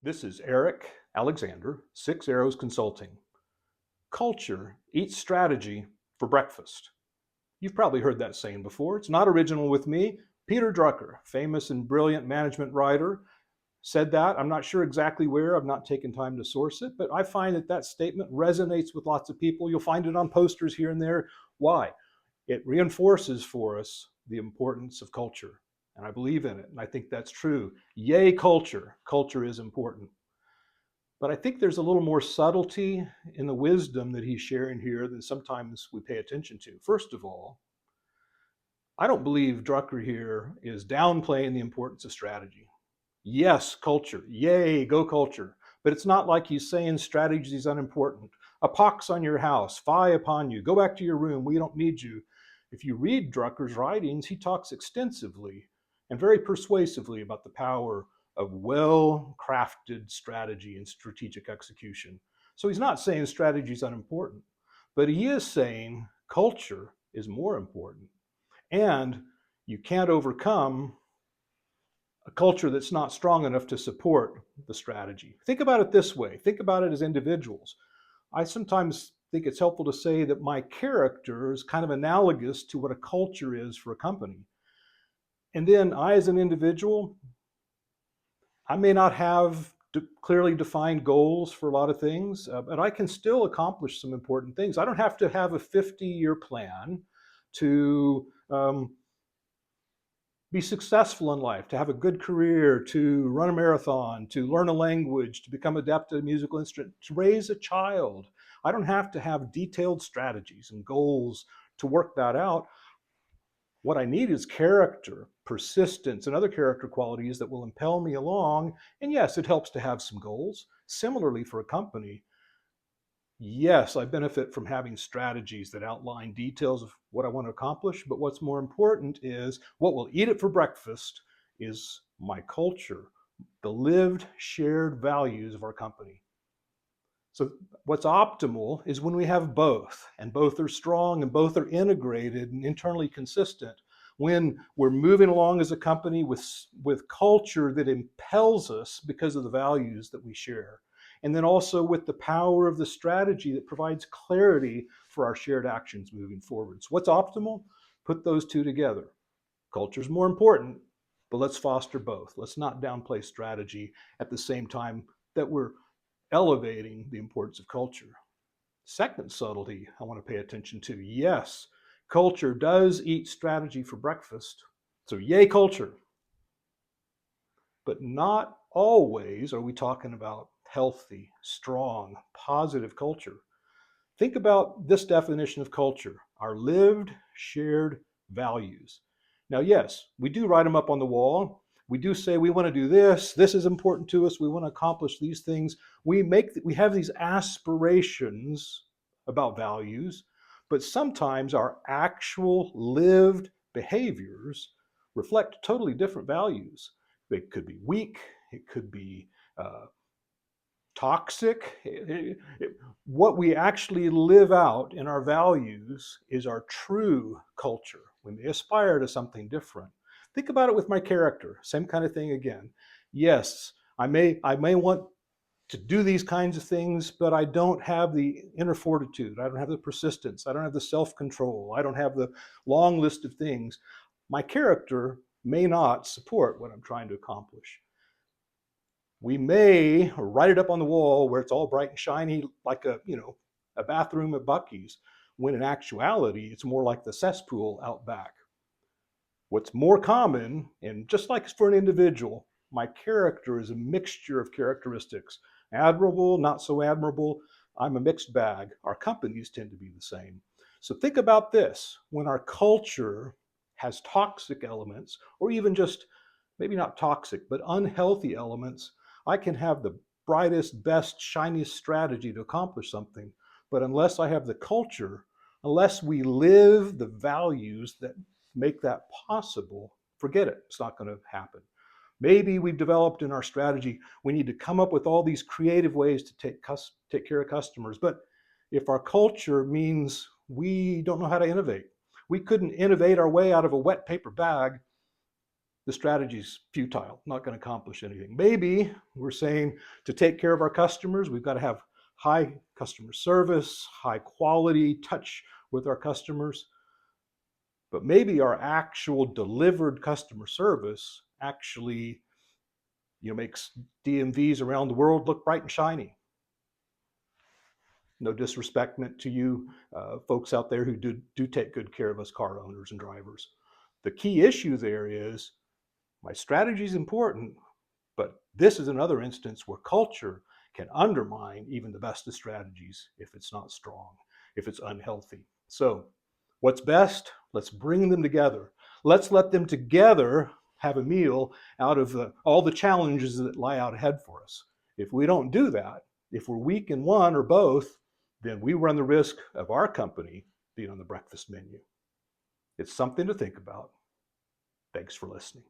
This is Eric Alexander, Six Arrows Consulting. Culture eats strategy for breakfast. You've probably heard that saying before. It's not original with me. Peter Drucker, famous and brilliant management writer, said that. I'm not sure exactly where. I've not taken time to source it, but I find that statement resonates with lots of people. You'll find it on posters here and there. Why? It reinforces for us the importance of culture. And I believe in it. And I think that's true. Yay, culture. Culture is important. But I think there's a little more subtlety in the wisdom that he's sharing here than sometimes we pay attention to. First of all, I don't believe Drucker here is downplaying the importance of strategy. Yes, culture. Yay, go culture. But it's not like he's saying strategy is unimportant. A pox on your house, fie upon you, go back to your room, we don't need you. If you read Drucker's writings, he talks extensively and very persuasively about the power of well-crafted strategy and strategic execution. So he's not saying strategy is unimportant, but he is saying culture is more important. And you can't overcome a culture that's not strong enough to support the strategy. Think about it this way. Think about it as individuals. I sometimes think it's helpful to say that my character is kind of analogous to what a culture is for a company. And then I, as an individual, I may not have clearly defined goals for a lot of things, but I can still accomplish some important things. I don't have to have a 50-year plan to be successful in life, to have a good career, to run a marathon, to learn a language, to become adept at a musical instrument, to raise a child. I don't have to have detailed strategies and goals to work that out. What I need is character, persistence, and other character qualities that will impel me along. And yes, it helps to have some goals. Similarly, for a company, yes, I benefit from having strategies that outline details of what I want to accomplish, but what's more important is what will eat it for breakfast is my culture, the lived, shared values of our company. So what's optimal is when we have both, and both are strong and both are integrated and internally consistent. When we're moving along as a company with culture that impels us because of the values that we share. And then also with the power of the strategy that provides clarity for our shared actions moving forward. So what's optimal? Put those two together. Culture is more important, but let's foster both. Let's not downplay strategy at the same time that we're elevating the importance of culture. Second subtlety I want to pay attention to. Yes, culture does eat strategy for breakfast. So yay, culture. But not always are we talking about healthy, strong, positive culture. Think about this definition of culture, our lived, shared values. Now, yes, we do write them up on the wall. We do say we want to do this. This is important to us. We want to accomplish these things. We have these aspirations about values, but sometimes our actual lived behaviors reflect totally different values. It could be weak. It could be toxic. What we actually live out in our values is our true culture. We may aspire to something different. Think about it with my character. Same kind of thing again. Yes, I may want to do these kinds of things, but I don't have the inner fortitude. I don't have the persistence. I don't have the self-control. I don't have the long list of things. My character may not support what I'm trying to accomplish. We may write it up on the wall where it's all bright and shiny like a bathroom at Buc-ee's, when in actuality it's more like the cesspool out back. What's more common, and just like for an individual, my character is a mixture of characteristics. Admirable, not so admirable. I'm a mixed bag. Our companies tend to be the same. So think about this. When our culture has toxic elements, or even just maybe not toxic, but unhealthy elements, I can have the brightest, best, shiniest strategy to accomplish something. But unless I have the culture, unless we live the values that make that possible, forget it. It's not going to happen. Maybe we've developed in our strategy, we need to come up with all these creative ways to take care of customers. But if our culture means we don't know how to innovate, we couldn't innovate our way out of a wet paper bag, the strategy's futile, not going to accomplish anything. Maybe we're saying to take care of our customers, we've got to have high customer service, high quality touch with our customers. But maybe our actual delivered customer service actually makes DMVs around the world look bright and shiny. No disrespect meant to you folks out there who do take good care of us car owners and drivers. The key issue there is my strategy is important, but this is another instance where culture can undermine even the best of strategies if it's not strong, if it's unhealthy. So what's best? Let's bring them together. Let's let them together have a meal out of all the challenges that lie out ahead for us. If we don't do that, if we're weak in one or both, then we run the risk of our company being on the breakfast menu. It's something to think about. Thanks for listening.